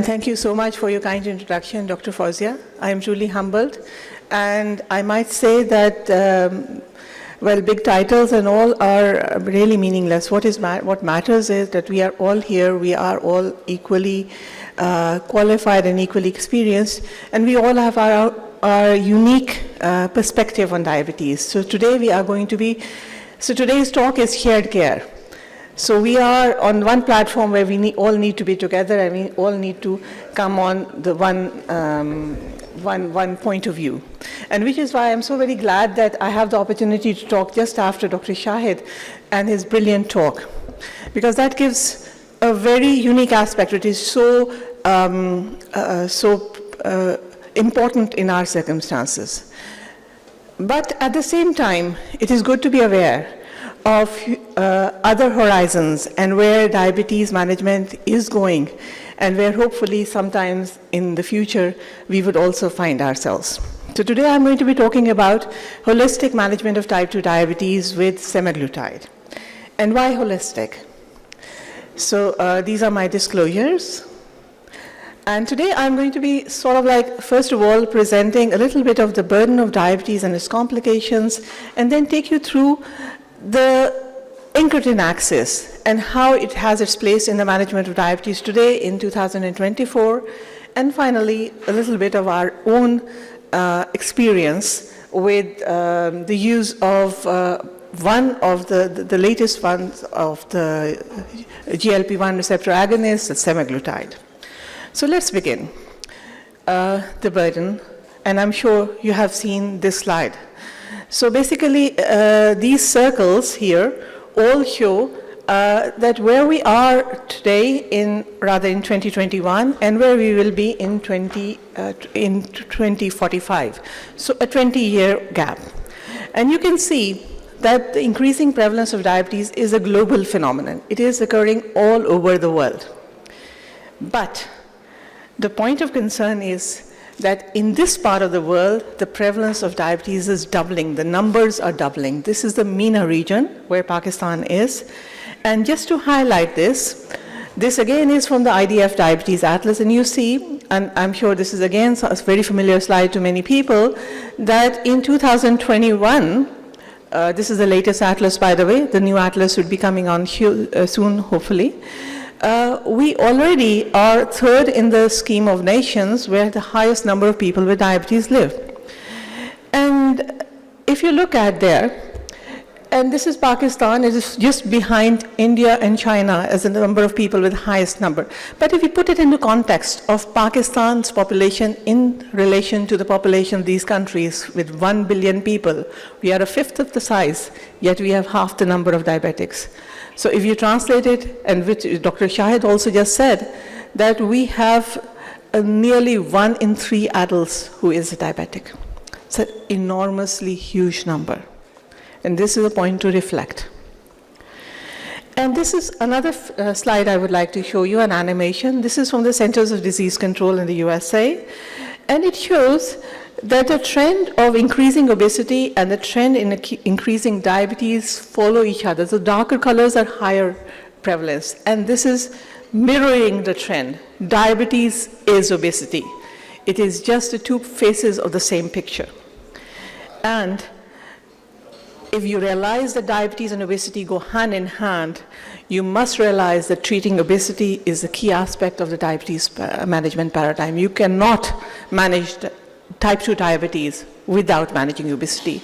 Thank you so much for your kind introduction, Dr. Fauzia. I am truly humbled. And I might say that, well, big titles and all are really meaningless. What matters is that we are all here, we are all equally qualified and equally experienced, and we all have our unique perspective on diabetes. So today we are going to be, today's talk is shared care. So we are on one platform where we all need to be together, and we all need to come on the one point of view. And which is why I'm so very glad that I have the opportunity to talk just after Dr. Shahid and his brilliant talk, because that gives a very unique aspect. It is so important in our circumstances. But at the same time, it is good to be aware of other horizons and where diabetes management is going, and where hopefully sometimes in the future we would also find ourselves. So today I'm going to be talking about holistic management of type 2 diabetes with semaglutide. And why holistic? So these are my disclosures. And today I'm going to be sort of like, first of all, presenting a little bit of the burden of diabetes and its complications, and then take you through the incretin axis and how it has its place in the management of diabetes today in 2024, and finally a little bit of our own experience with the use of one of the latest ones of the GLP-1 receptor agonist, the semaglutide. So let's begin. The burden, and I'm sure you have seen this slide. So basically, these circles here all show that where we are today in 2021 and where we will be in 2045. So a 20-year gap. And you can see that the increasing prevalence of diabetes is a global phenomenon. It is occurring all over the world. But the point of concern is that in this part of the world, the prevalence of diabetes is doubling. The numbers are doubling. This is the MENA region, where Pakistan is. And just to highlight this again is from the IDF Diabetes Atlas, and you see, and I'm sure this is again a very familiar slide to many people, that in 2021, this is the latest atlas, by the way, the new atlas would be coming on soon, hopefully. We already are third in the scheme of nations where the highest number of people with diabetes live. And if you look at there, and this is Pakistan, it is just behind India and China as the number of people with the highest number. But if you put it into context of Pakistan's population in relation to the population of these countries with 1 billion people, we are a fifth of the size, yet we have half the number of diabetics. So if you translate it, and which Dr. Shahid also just said, that we have nearly 1 in 3 adults who is a diabetic. It's an enormously huge number. And this is a point to reflect. And this is another slide I would like to show you, an animation. This is from the Centers of Disease Control in the USA. And it shows that the trend of increasing obesity and the trend in increasing diabetes follow each other. The darker colors are higher prevalence, and this is mirroring the trend. Diabetes is obesity. It is just the two faces of the same picture. And if you realize that diabetes and obesity go hand in hand, you must realize that treating obesity is a key aspect of the diabetes management paradigm. You cannot manage type 2 diabetes without managing obesity.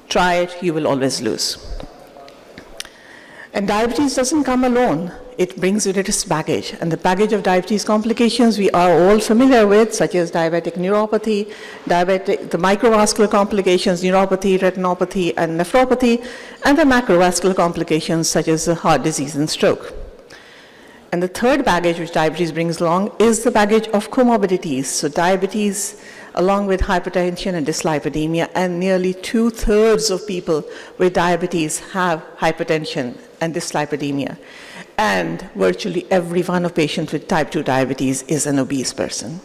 Try it, you will always lose. And diabetes doesn't come alone. It brings with it its baggage. And the baggage of diabetes complications we are all familiar with, such as diabetic neuropathy, the microvascular complications, neuropathy, retinopathy, and nephropathy, and the macrovascular complications such as heart disease and stroke. And the third baggage which diabetes brings along is the baggage of comorbidities. So diabetes along with hypertension and dyslipidemia, and nearly 2/3 of people with diabetes have hypertension and dyslipidemia. And virtually every one of patients with type 2 diabetes is an obese person.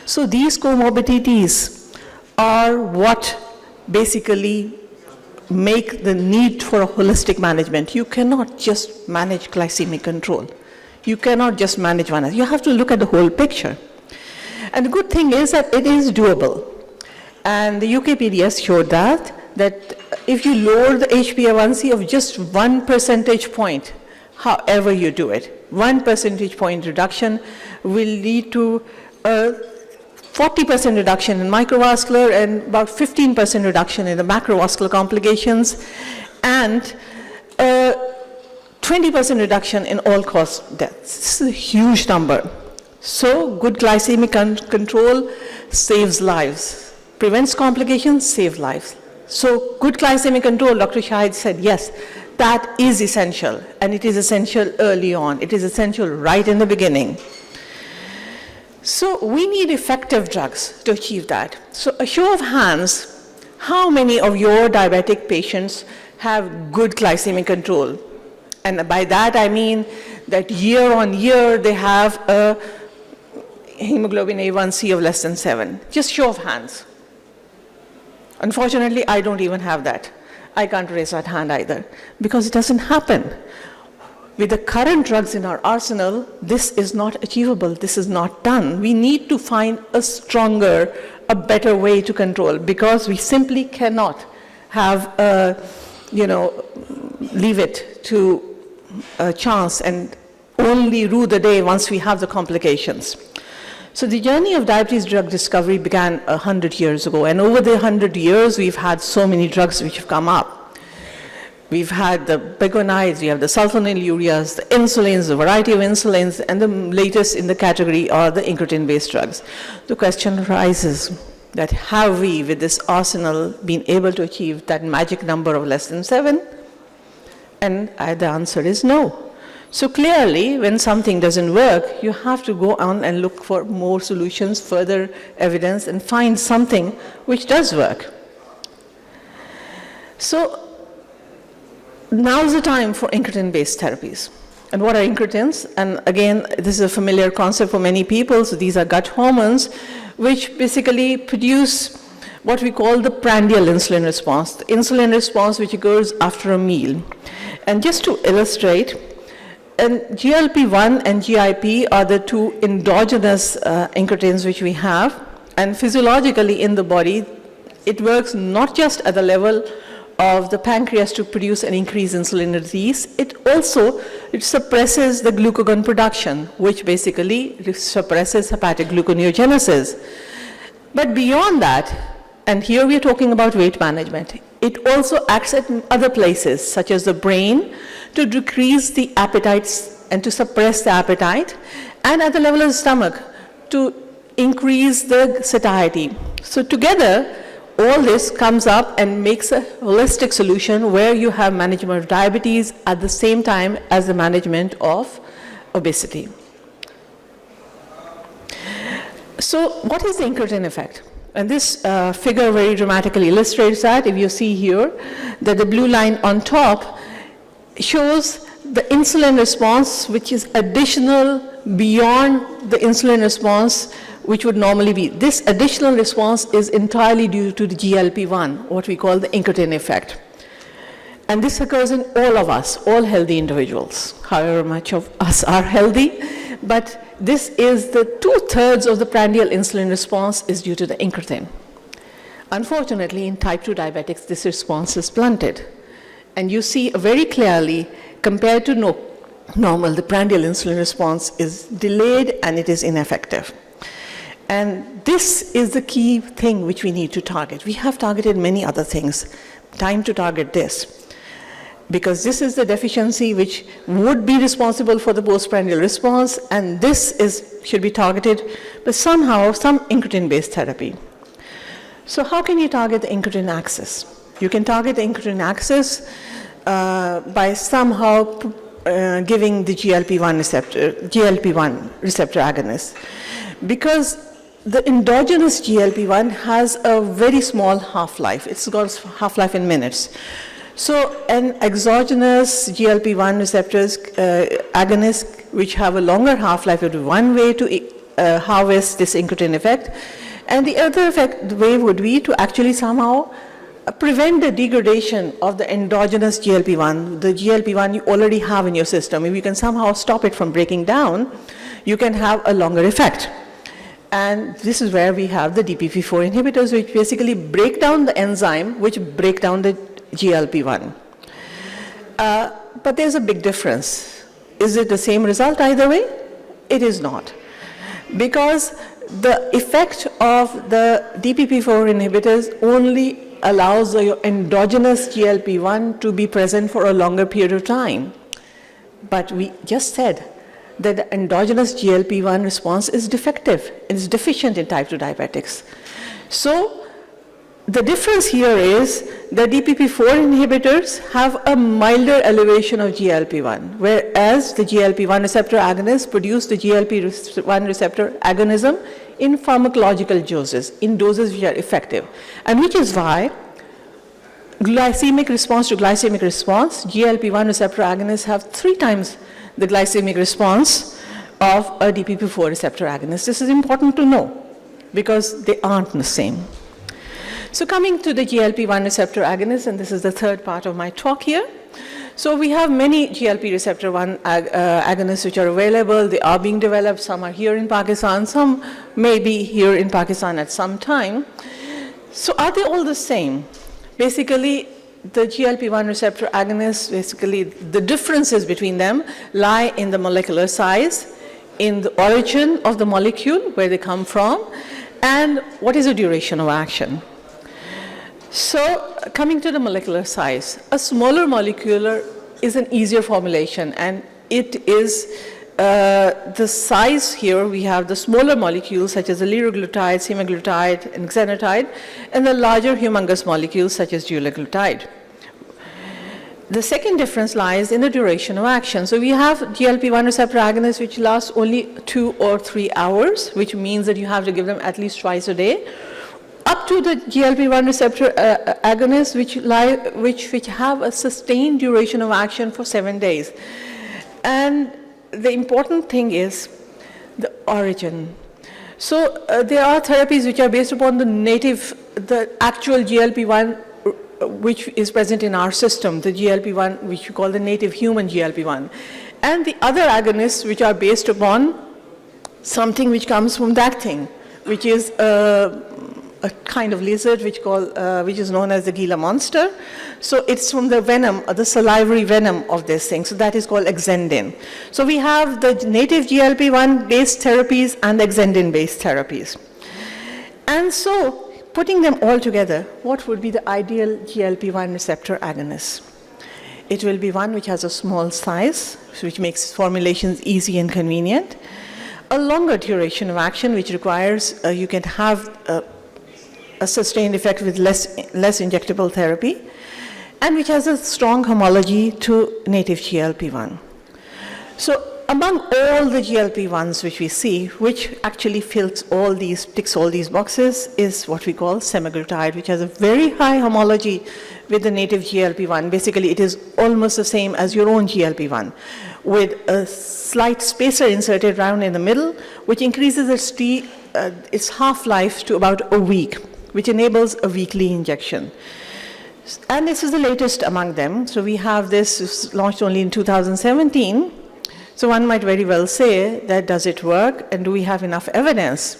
So these comorbidities are what basically make the need for a holistic management. You cannot just manage glycemic control. You cannot just manage one. You have to look at the whole picture. And the good thing is that it is doable. And the UKPDS showed that if you lower the HbA1c of just 1 percentage point, however you do it, 1 percentage point reduction will lead to a 40% reduction in microvascular and about 15% reduction in the macrovascular complications, and 20% reduction in all-cause deaths. This is a huge number. So good glycemic control saves lives, prevents complications, saves lives. So good glycemic control, Dr. Shahid said, yes, that is essential, and it is essential early on. It is essential right in the beginning. So we need effective drugs to achieve that. So a show of hands, how many of your diabetic patients have good glycemic control? And by that I mean that year on year they have a hemoglobin A1c of less than 7. Just show of hands. Unfortunately, I don't even have that. I can't raise that hand either, because it doesn't happen. With the current drugs in our arsenal, this is not achievable. This is not done. We need to find a stronger, a better way to control, because we simply cannot have, leave it to a chance and only rue the day once we have the complications. So the journey of diabetes drug discovery began 100 years ago, and over the 100 years, we've had so many drugs which have come up. We've had the biconides, we have the sulfonylureas, the insulins, the variety of insulins, and the latest in the category are the incretin-based drugs. The question arises that have we, with this arsenal, been able to achieve that magic number of less than 7? And the answer is no. So clearly, when something doesn't work, you have to go on and look for more solutions, further evidence, and find something which does work. So now's the time for incretin-based therapies. And what are incretins? And again, this is a familiar concept for many people. So these are gut hormones, which basically produce what we call the prandial insulin response, the insulin response which occurs after a meal. And just to illustrate, and GLP-1 and GIP are the two endogenous incretins which we have, and physiologically in the body, it works not just at the level of the pancreas to produce an increased insulin release, it suppresses the glucagon production, which basically suppresses hepatic gluconeogenesis. But beyond that, and here we are talking about weight management, it also acts at other places, such as the brain, to decrease the appetites and to suppress the appetite, and at the level of the stomach, to increase the satiety. So together, all this comes up and makes a holistic solution where you have management of diabetes at the same time as the management of obesity. So what is the incretin effect? And this figure very dramatically illustrates that. If you see here that the blue line on top shows the insulin response, which is additional beyond the insulin response which would normally be. This additional response is entirely due to the GLP-1, what we call the incretin effect. And this occurs in all of us, all healthy individuals, however much of us are healthy. But this is the 2/3 of the prandial insulin response is due to the incretin. Unfortunately, in type 2 diabetics, this response is blunted. And you see very clearly, compared to normal, the prandial insulin response is delayed and it is ineffective. And this is the key thing which we need to target. We have targeted many other things. Time to target this, because this is the deficiency which would be responsible for the postprandial response, and this should be targeted by somehow some incretin-based therapy. So how can you target the incretin axis? You can target the incretin axis by somehow giving the GLP-1 receptor agonist, because the endogenous GLP-1 has a very small half-life. It's got a half-life in minutes. So an exogenous GLP-1 receptors agonist, which have a longer half-life, would be one way to harvest this incretin effect. And the other way would be to actually somehow prevent the degradation of the endogenous GLP-1, the GLP-1 you already have in your system. If you can somehow stop it from breaking down, you can have a longer effect. And this is where we have the DPP-4 inhibitors, which basically break down the enzyme, which break down the GLP-1. But there's a big difference. Is it the same result either way? It is not. Because the effect of the DPP-4 inhibitors only allows your endogenous GLP-1 to be present for a longer period of time. But we just said that the endogenous GLP-1 response is defective, it's deficient in type 2 diabetics. So the difference here is that DPP-4 inhibitors have a milder elevation of GLP-1, whereas the GLP-1 receptor agonists produce the GLP-1 receptor agonism in pharmacological doses, in doses which are effective. And which is why glycemic response to glycemic response, GLP-1 receptor agonists have 3 times the glycemic response of a DPP-4 receptor agonist. This is important to know because they aren't the same. So coming to the GLP-1 receptor agonists, and this is the third part of my talk here. So we have many GLP receptor 1 agonists which are available. They are being developed. Some are here in Pakistan. Some may be here in Pakistan at some time. So are they all the same? Basically, the GLP-1 receptor agonists, basically the differences between them lie in the molecular size, in the origin of the molecule, where they come from, and what is the duration of action. So coming to the molecular size, a smaller molecule is an easier formulation, and it is the size here. We have the smaller molecules such as the liraglutide, semaglutide, and exenatide, and the larger humongous molecules such as dulaglutide. The second difference lies in the duration of action. So we have GLP-1 receptor agonists which last only 2 or 3 hours, which means that you have to give them at least twice a day, up to the GLP-1 receptor agonists which have a sustained duration of action for 7 days. And the important thing is the origin. So there are therapies which are based upon the actual GLP-1 which is present in our system, the GLP-1 which we call the native human GLP-1. And the other agonists which are based upon something which comes from that thing, which is a kind of lizard which is known as the Gila monster. So it's from the venom, the salivary venom of this thing. So that is called exendin. So we have the native GLP-1 based therapies and the exendin based therapies. And so putting them all together, what would be the ideal GLP-1 receptor agonist? It will be one which has a small size, which makes formulations easy and convenient, a longer duration of action, which requires you can have a sustained effect with less injectable therapy, and which has a strong homology to native GLP-1. So among all the GLP-1s which we see, which actually ticks all these boxes, is what we call semaglutide, which has a very high homology with the native GLP-1. Basically, it is almost the same as your own GLP-1, with a slight spacer inserted around in the middle, which increases its half-life to about a week, which enables a weekly injection. And this is the latest among them. So we have this launched only in 2017. So one might very well say that does it work and do we have enough evidence?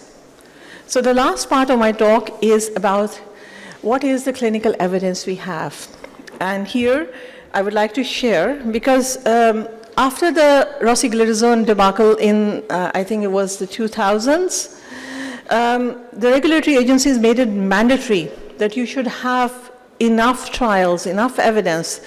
So the last part of my talk is about what is the clinical evidence we have. And here I would like to share, because after the rosiglitazone debacle in, I think it was the 2000s, the regulatory agencies made it mandatory that you should have enough trials, enough evidence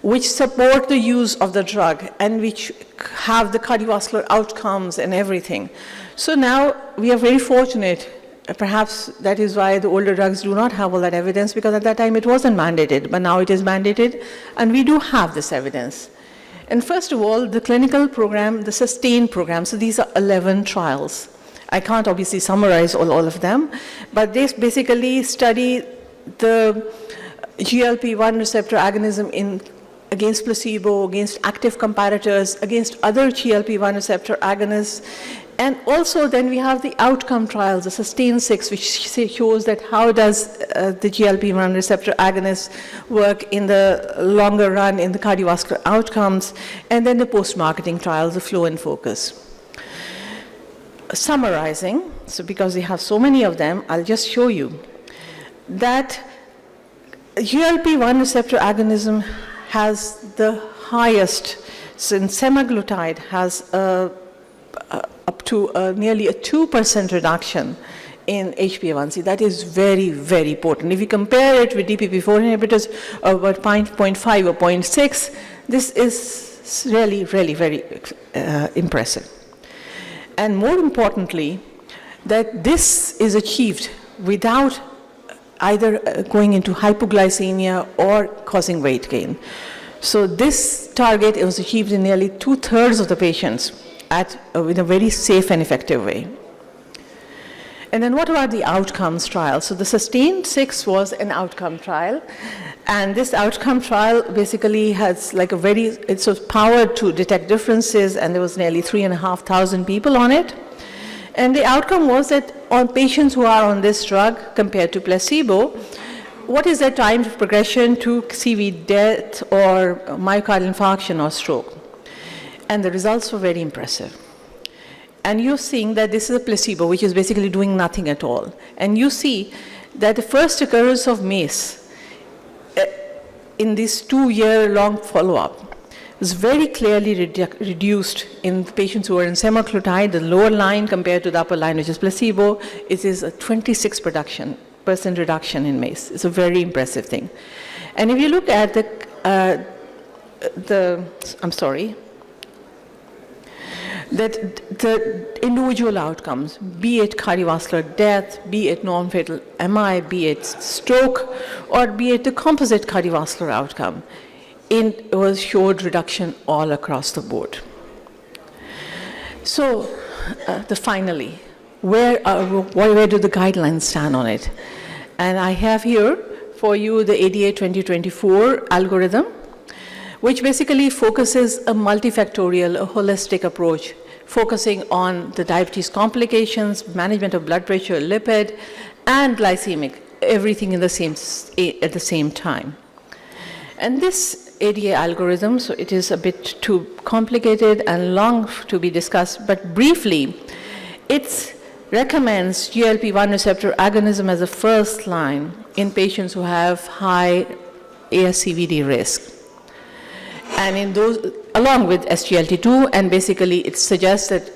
which support the use of the drug and which have the cardiovascular outcomes and everything. So now we are very fortunate. Perhaps that is why the older drugs do not have all that evidence, because at that time it wasn't mandated, but now it is mandated, and we do have this evidence. And first of all, the clinical program, the SUSTAIN program, so these are 11 trials. I can't obviously summarize all of them, but they basically study the GLP-1 receptor agonism against placebo, against active comparators, against other GLP-1 receptor agonists, And also then we have the outcome trials, the SUSTAIN-6, which shows that how does the GLP-1 receptor agonist work in the longer run in the cardiovascular outcomes, and then the post-marketing trials, the FLOW and FOCUS. Summarizing, so because we have so many of them, I'll just show you that GLP-1 receptor agonism has the highest, since semaglutide has up to nearly a 2% reduction in HbA1c. That is very, very potent. If you compare it with DPP-4 inhibitors of about 0.5 or 0.6, this is really, really very impressive. And more importantly, that this is achieved without either going into hypoglycemia or causing weight gain. So this target was achieved in nearly 2/3 of the patients in a very safe and effective way. And then what about the outcomes trial? So the SUSTAIN-6 was an outcome trial, and this outcome trial basically has like it's powered to detect differences, and there was nearly 3,500 people on it. And the outcome was that on patients who are on this drug compared to placebo, what is their time to progression to CV death or myocardial infarction or stroke? And the results were very impressive. And you're seeing that this is a placebo, which is basically doing nothing at all. And you see that the first occurrence of MACE in this 2-year-long follow-up was very clearly reduced in patients who are in semaglutide. The lower line compared to the upper line, which is placebo, it is a 26% reduction in MACE. It's a very impressive thing. And if you look at the individual outcomes, be it cardiovascular death, be it non-fatal MI, be it stroke, or be it the composite cardiovascular outcome, it showed reduction all across the board. So, finally, where do the guidelines stand on it? And I have here for you the ADA 2024 algorithm, which basically focuses a multifactorial, a holistic approach, focusing on the diabetes complications, management of blood pressure, lipid, and glycemic, everything at the same time. And this ADA algorithm, so it is a bit too complicated and long to be discussed, but briefly, it recommends GLP-1 receptor agonism as a first line in patients who have high ASCVD risk. And in those, along with SGLT2, and basically it suggests that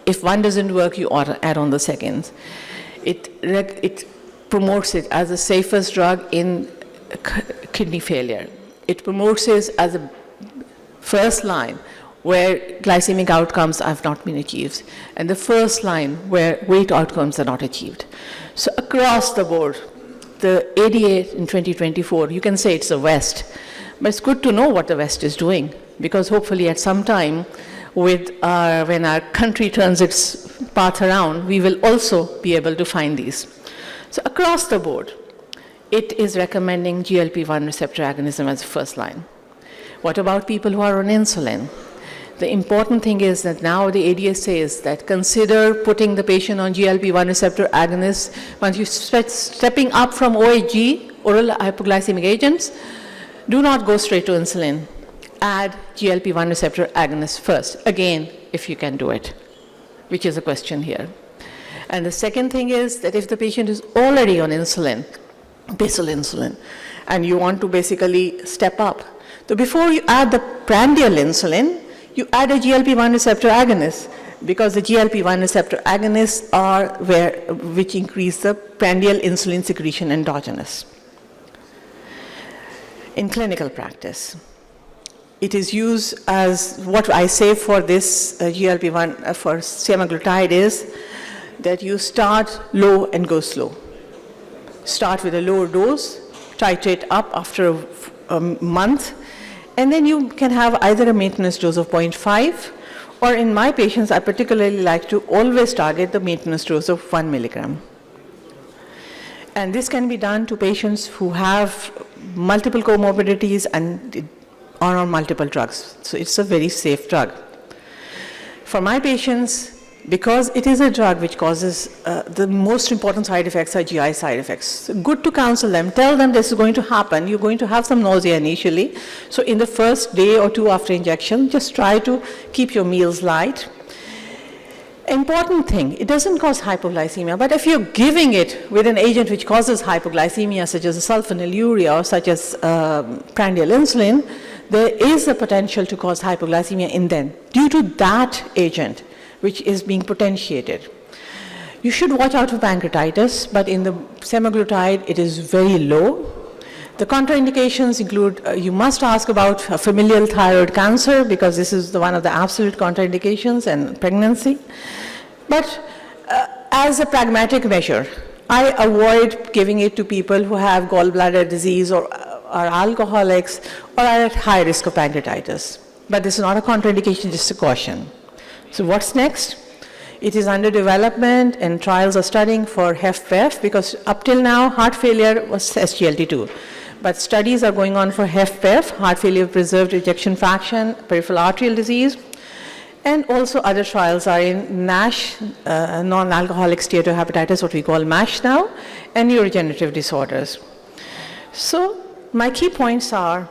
if one doesn't work, you ought to add on the second. It promotes it as the safest drug in kidney failure. It promotes it as a first line where glycemic outcomes have not been achieved, and the first line where weight outcomes are not achieved. So across the board, the ADA in 2024, you can say it's the West, but it's good to know what the West is doing, because hopefully at some time, when our country turns its path around, we will also be able to find these. So across the board, it is recommending GLP-1 receptor agonism as first line. What about people who are on insulin? The important thing is that now the ADA says that consider putting the patient on GLP-1 receptor agonist. Once you're stepping up from OHG, oral hypoglycemic agents, do not go straight to insulin. Add GLP-1 receptor agonist first, again, if you can do it, which is a question here. And the second thing is that if the patient is already on insulin, basal insulin, and you want to basically step up, so before you add the prandial insulin, you add a GLP-1 receptor agonist, because the GLP-1 receptor agonists are which increase the prandial insulin secretion endogenous. In clinical practice, it is used as, what I say for this GLP-1 for semaglutide is that you start low and go slow. Start with a lower dose, titrate up after a month, and then you can have either a maintenance dose of 0.5, or in my patients, I particularly like to always target the maintenance dose of 1 milligram. And this can be done to patients who have multiple comorbidities and are on multiple drugs. So it's a very safe drug. For my patients, because it is a drug which causes, the most important side effects are GI side effects. So good to counsel them, tell them this is going to happen, you're going to have some nausea initially. So in the first day or two after injection, just try to keep your meals light. Important thing, it doesn't cause hypoglycemia, but if you're giving it with an agent which causes hypoglycemia, such as sulfonylurea or such as prandial insulin, there is a potential to cause hypoglycemia in them due to that agent which is being potentiated. You should watch out for pancreatitis, but in the semaglutide, it is very low. The contraindications include, you must ask about familial thyroid cancer, because this is one of the absolute contraindications, and pregnancy. But as a pragmatic measure, I avoid giving it to people who have gallbladder disease or are alcoholics or are at high risk of pancreatitis. But this is not a contraindication, just a caution. So what's next? It is under development, and trials are studying for HFpEF, because up till now, heart failure was SGLT2. But studies are going on for HFpEF, heart failure preserved ejection fraction, peripheral arterial disease, and also other trials are in NASH, non-alcoholic steatohepatitis, what we call MASH now, and neurodegenerative disorders. So my key points are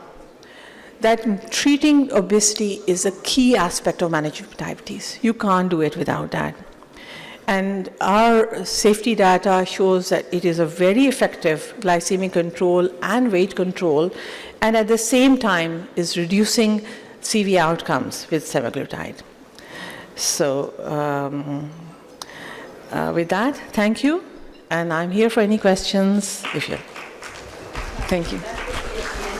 that treating obesity is a key aspect of managing diabetes. You can't do it without that. And our safety data shows that it is a very effective glycemic control and weight control, and at the same time is reducing CV outcomes with semaglutide. So with that, thank you, and I'm here for any questions if you. Thank you.